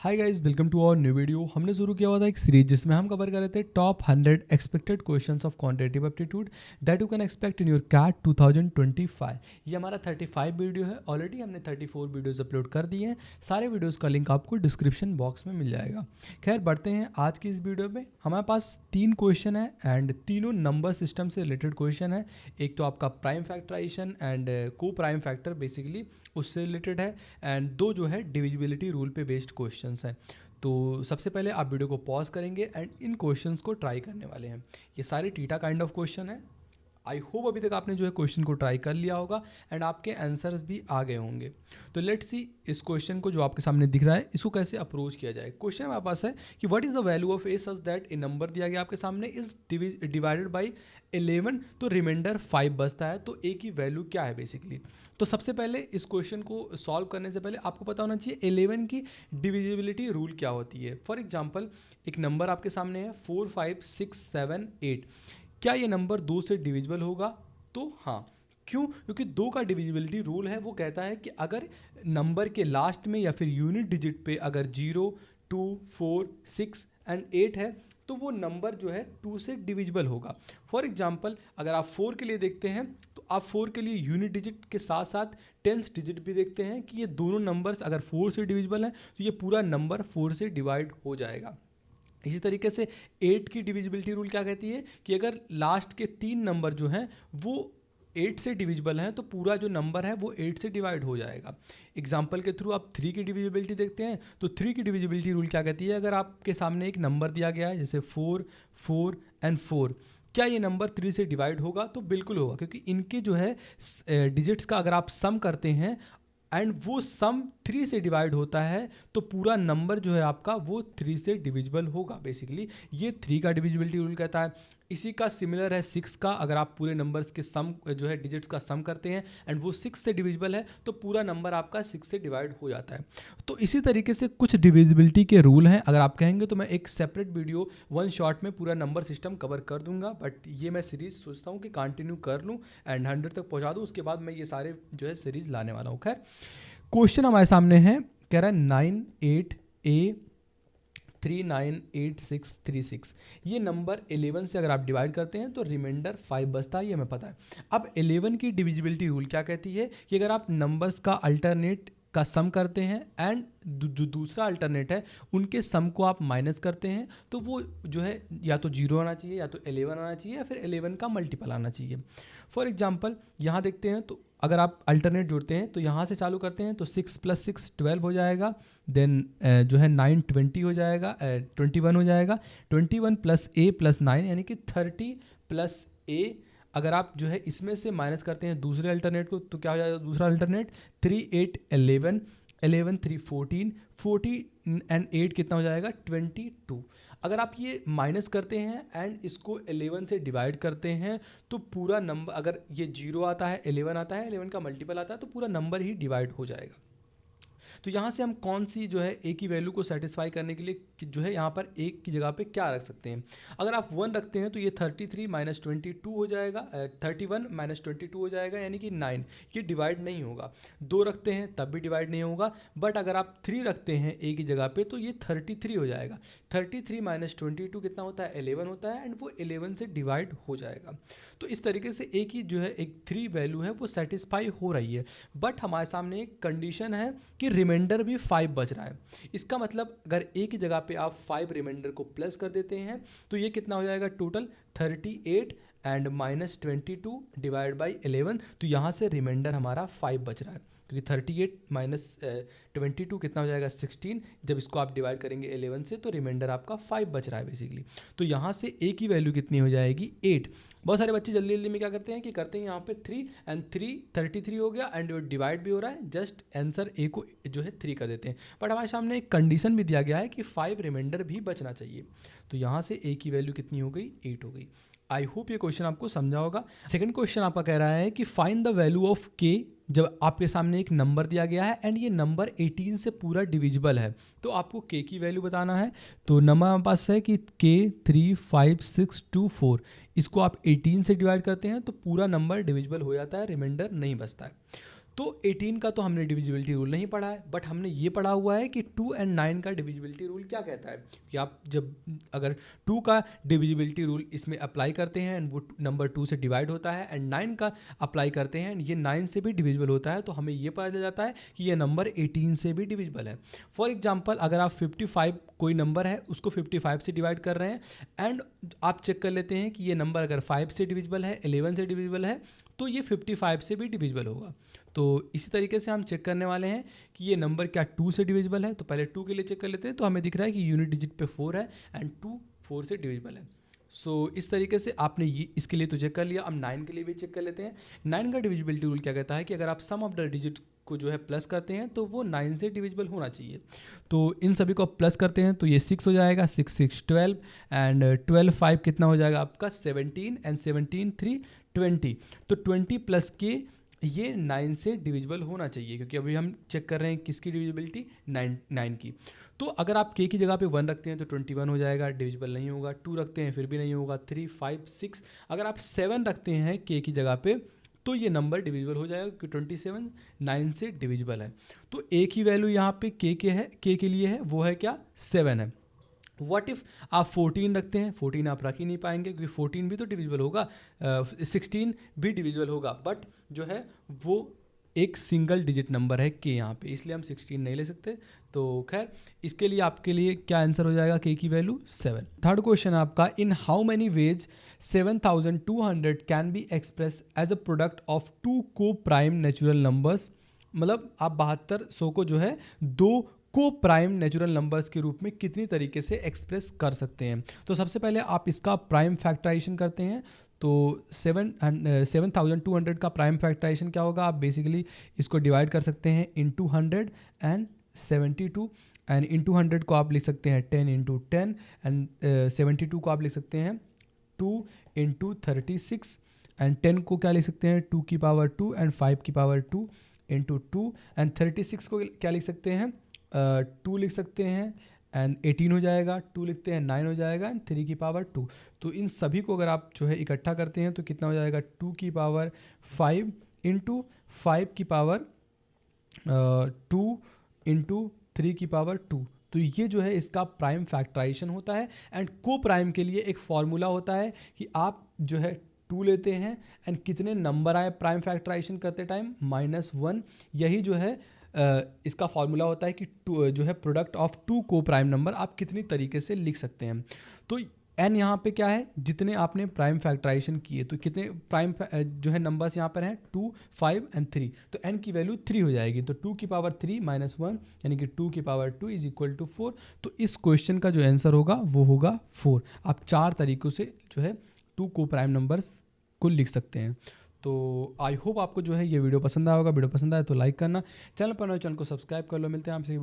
Hi guys, welcome to our new video. हमने शुरू किया हुआ था एक सीरीज जिसमें हम कवर कर रहे थे top 100 expected questions of quantitative aptitude that you can expect in your CAT 2025। ये हमारा 35 वीडियो है। ऑलरेडी हमने 34 वीडियोस अपलोड कर दिए हैं। सारे वीडियोस का लिंक आपको डिस्क्रिप्शन बॉक्स में मिल जाएगा। खैर, बढ़ते हैं आज की इस वीडियो में। हमारे पास 3 क्वेश्चन है एंड तीनों नंबर सिस्टम से रिलेटेड क्वेश्चन है। एक तो आपका प्राइम फैक्टराइजेशन एंड को प्राइम फैक्टर बेसिकली उससे रिलेटेड है, एंड 2 जो है डिविजिबिलिटी रूल पे बेस्ड क्वेश्चंस हैं। तो सबसे पहले आप वीडियो को पॉज करेंगे एंड इन क्वेश्चंस को ट्राई करने वाले हैं। ये सारे टीटा काइंड ऑफ क्वेश्चन है। आई होप अभी तक आपने जो है क्वेश्चन को ट्राई कर लिया होगा एंड आपके आंसर्स भी आ गए होंगे। तो लेट्स सी इस क्वेश्चन को जो आपके सामने दिख रहा है इसको कैसे अप्रोच किया जाए। क्वेश्चन हमारे पास है कि what is the value of A such that A number दिया गया आपके सामने इज डिवाइडेड बाई 11, तो रिमाइंडर 5 बचता है। तो ए की वैल्यू क्या है बेसिकली। तो सबसे पहले इस क्वेश्चन को सॉल्व करने से पहले आपको पता होना चाहिए 11 की डिविजिबिलिटी रूल क्या होती है। फॉर एग्जांपल, एक नंबर आपके सामने है 4, 5, 6, 7, 8। क्या ये नंबर 2 से डिविजिबल होगा? तो हाँ। क्यों? क्योंकि 2 का डिविजिबिलिटी रूल है, वो कहता है कि अगर नंबर के लास्ट में या फिर यूनिट डिजिट पे अगर 0, 2, 4, 6 एंड 8 है तो वो नंबर जो है 2 से डिविजिबल होगा। फॉर एग्जांपल, अगर आप 4 के लिए देखते हैं तो आप 4 के लिए यूनिट डिजिट के साथ साथ टेंस डिजिट भी देखते हैं कि ये दोनों नंबर्स अगर 4 से डिविजिबल हैं तो ये पूरा नंबर 4 से डिवाइड हो जाएगा। इसी तरीके से 8 की डिविजिबिलिटी रूल क्या कहती है कि अगर लास्ट के 3 नंबर जो हैं वो 8 से डिविजिबल हैं तो पूरा जो नंबर है वो 8 से डिवाइड हो जाएगा। एग्जाम्पल के थ्रू आप 3 की डिविजिबिलिटी देखते हैं तो 3 की डिविजिबिलिटी रूल क्या कहती है, अगर आपके सामने एक नंबर दिया गया है जैसे 4, 4 एंड 4, क्या ये नंबर 3 से डिवाइड होगा? तो बिल्कुल होगा, क्योंकि इनके जो है डिजिट्स का अगर आप सम करते हैं एंड वो सम 3 से डिवाइड होता है तो पूरा नंबर जो है आपका वो 3 से डिविजिबल होगा। बेसिकली ये 3 का डिविजिबिलिटी रूल कहता है। इसी का सिमिलर है 6 का। अगर आप पूरे नंबर्स के सम जो है डिजिट्स का सम करते हैं एंड वो 6 से डिविजिबल है तो पूरा नंबर आपका 6 से डिवाइड हो जाता है। तो इसी तरीके से कुछ डिविजिबिलिटी के रूल हैं। अगर आप कहेंगे तो मैं एक सेपरेट वीडियो 1 शॉट में पूरा नंबर सिस्टम कवर कर दूंगा, बट ये मैं सीरीज सोचता हूँ कि कंटिन्यू कर लूँ एंड 100 तक पहुँचा दूँ। उसके बाद मैं ये सारे जो है सीरीज लाने वाला हूँ। खैर, क्वेश्चन हमारे सामने है, कह रहा है 98A 398636। ये नंबर 11 से अगर आप डिवाइड करते हैं तो रिमाइंडर 5 बचता है, ये हमें पता है। अब 11 की डिविजिबिलिटी रूल क्या कहती है कि अगर आप नंबर्स का अल्टरनेट का सम करते हैं एंड जो दूसरा अल्टरनेट है उनके सम को आप माइनस करते हैं तो वो जो है या तो 0 आना चाहिए या तो 11 आना चाहिए या फिर 11 का मल्टीपल आना चाहिए। फॉर एग्जांपल, यहाँ देखते हैं तो अगर आप अल्टरनेट जोड़ते हैं तो यहाँ से चालू करते हैं तो 6 + 6 12 हो जाएगा। देन जो है 9 20 हो जाएगा, 21 हो जाएगा। 21 + A + 9 यानी कि 30 + A। अगर आप जो है इसमें से माइनस करते हैं दूसरे अल्टरनेट को तो क्या हो जाएगा दूसरा अल्टरनेट 3 8 11 11 3 14 14 एंड 8 कितना हो जाएगा 22। अगर आप ये माइनस करते हैं एंड इसको 11 से डिवाइड करते हैं तो पूरा नंबर, अगर ये 0 आता है 11 आता है 11 का मल्टीपल आता है तो पूरा नंबर ही डिवाइड हो जाएगा। तो यहाँ से हम कौन सी जो है ए की वैल्यू को सेटिस्फाई करने के लिए जो है यहाँ पर एक की जगह पे क्या रख सकते हैं। अगर आप 1 रखते हैं तो ये 33 - 22 हो जाएगा, 31 - 22 हो जाएगा यानी कि 9। ये डिवाइड नहीं होगा। 2 रखते हैं तब भी डिवाइड नहीं होगा। बट अगर आप 3 रखते हैं ए की जगह पे तो ये 33 हो जाएगा। 33 - 22 कितना होता है 11 होता है एंड वो 11 से डिवाइड हो जाएगा। तो इस तरीके से ए की जो है एक 3 वैल्यू है वो सेटिस्फाई हो रही है। बट हमारे सामने एक कंडीशन है कि रिमाइंडर भी 5 बच रहा है। इसका मतलब अगर ए की जगह पे आप 5 रिमाइंडर को प्लस कर देते हैं तो ये कितना हो जाएगा टोटल 38 एंड -22 डिवाइड बाई 11। तो यहाँ से रिमाइंडर हमारा 5 बच रहा है, क्योंकि 38 - 22 कितना हो जाएगा 16। जब इसको आप डिवाइड करेंगे 11 से तो रिमाइंडर आपका 5 बच रहा है बेसिकली। तो यहाँ से ए की वैल्यू कितनी हो जाएगी 8। बहुत सारे बच्चे जल्दी जल्दी में क्या करते हैं कि करते हैं यहाँ पे 3 एंड 3 33 हो गया एंड डिवाइड भी हो रहा है, जस्ट आंसर ए को जो है 3 कर देते हैं। बट हमारे सामने एक कंडीशन भी दिया गया है कि 5 रिमाइंडर भी बचना चाहिए। तो यहाँ से ए की वैल्यू कितनी हो गई 8 हो गई। आई होप ये क्वेश्चन आपको समझा होगा। सेकंड क्वेश्चन आपका कह रहा है कि फाइंड द वैल्यू ऑफ के। जब आपके सामने एक नंबर दिया गया है एंड ये नंबर 18 से पूरा डिविजिबल है तो आपको के की वैल्यू बताना है। तो नंबर हमारे पास है कि के 3 5 6 2 4, इसको आप 18 से डिवाइड करते हैं तो पूरा नंबर डिविजिबल हो जाता है, रिमाइंडर नहीं बचता है। तो 18 का तो हमने डिविजिबिलिटी रूल नहीं पढ़ा है, बट हमने ये पढ़ा हुआ है कि 2 एंड 9 का डिविजिबिलिटी रूल क्या कहता है कि आप जब अगर 2 का डिविजिबिलिटी रूल इसमें अप्लाई करते हैं एंड वो नंबर 2 से डिवाइड होता है, एंड 9 का अप्लाई करते हैं एंड ये 9 से भी डिविजिबल होता है, तो हमें ये पता चल जाता है कि ये नंबर 18 से भी डिविजिबल है। फॉर एग्जाम्पल, अगर आप 55 कोई नंबर है उसको 55 से डिवाइड कर रहे हैं एंड आप चेक कर लेते हैं कि ये नंबर अगर 5 से डिविजिबल है, 11 से डिविजिबल है, तो ये 55 से भी डिविजिबल होगा। तो इसी तरीके से हम चेक करने वाले हैं कि ये नंबर क्या 2 से डिविजिबल है। तो पहले 2 के लिए चेक कर लेते हैं, तो हमें दिख रहा है कि यूनिट डिजिट पे 4 है एंड 2 4 से डिविजिबल है। सो इस तरीके से आपने ये इसके लिए तो चेक कर लिया। अब 9 के लिए भी चेक कर लेते हैं। 9 का डिविजिबिलिटी रूल क्या कहता है कि अगर आप सम ऑफ द डिजिट को जो है प्लस करते हैं तो वो 9 से डिविजिबल होना चाहिए। तो इन सभी को प्लस करते हैं तो ये 6 हो जाएगा, 6 6 12 एंड 12 5 कितना हो जाएगा आपका 17 एंड 17 3 20। तो 20 प्लस के ये 9 से डिविजिबल होना चाहिए, क्योंकि अभी हम चेक कर रहे हैं किसकी डिविजिबिलिटी 9 की। तो अगर आप के की जगह पे 1 रखते हैं तो 21 हो जाएगा, डिविजिबल नहीं होगा। 2 रखते हैं फिर भी नहीं होगा। 3 5 6 अगर आप 7 रखते हैं के की जगह पे तो ये नंबर डिविजिबल हो जाएगा, क्योंकि 27 9 से डिविजिबल है। तो एक ही वैल्यू यहाँ पे के के लिए है, वो है क्या 7 है। व्हाट इफ़ आप 14 रखते हैं, 14 आप रख ही नहीं पाएंगे क्योंकि 14 भी तो डिविजिबल होगा, 16 भी डिविजिबल होगा, बट जो है वो एक सिंगल डिजिट नंबर है के यहाँ पे, इसलिए हम 16 नहीं ले सकते। तो खैर इसके लिए आपके लिए क्या आंसर हो जाएगा, के की वैल्यू 7। थर्ड क्वेश्चन आपका, in how many ways 7200 can be express as a product of 2 को प्राइम नेचुरल नंबर्स। मतलब आप 7200 को जो है 2 को प्राइम नेचुरल नंबर्स के रूप में कितनी तरीके से एक्सप्रेस कर सकते हैं। तो सबसे पहले आप इसका प्राइम फैक्टराइजेशन करते हैं। तो 7200 का प्राइम फैक्टराइजेशन क्या होगा, आप बेसिकली इसको डिवाइड कर सकते हैं इंटू 100 एंड 72 एंड इंटू 100 को आप लिख सकते हैं 10 इंटू 10 एंड 72 को आप लिख सकते हैं 2 इंटू 36 एंड 10 को क्या लिख सकते हैं 2 की पावर 2 एंड 5 की पावर 2 इंटू 2 एंड 36 को क्या लिख सकते हैं 2 लिख सकते हैं एंड 18 हो जाएगा, 2 लिखते हैं 9 हो जाएगा एंड 3 की पावर 2। तो इन सभी को अगर आप जो है इकट्ठा करते हैं तो कितना हो जाएगा 2 की पावर 5 इंटू 5 की पावर 2 इंटू 3 की पावर 2। तो ये जो है इसका प्राइम फैक्टराइजेशन होता है। एंड को प्राइम के लिए एक फॉर्मूला होता है कि आप जो है 2 लेते हैं एंड कितने नंबर आए प्राइम फैक्टराइजेशन करते टाइम -1। यही जो है इसका फॉर्मूला होता है कि जो है प्रोडक्ट ऑफ 2 को प्राइम नंबर आप कितनी तरीके से लिख सकते हैं। तो एन यहाँ पे क्या है, जितने आपने प्राइम फैक्टराइजेशन किए, तो कितने प्राइम जो है नंबर्स यहाँ पर हैं 2 5 एंड 3, तो एन की वैल्यू 3 हो जाएगी। तो 2 की पावर 3 -1 यानी कि 2 की पावर 2 इज इक्वल टू 4। तो इस क्वेश्चन का जो आंसर होगा वो होगा 4। आप 4 तरीक़ों से जो है 2 को प्राइम नंबर्स को लिख सकते हैं। तो आई होप आपको जो है ये वीडियो पसंद आया होगा। वीडियो पसंद आए तो लाइक करना, चैनल पर नए चैनल को सब्सक्राइब कर लो। मिलते हैं आपसे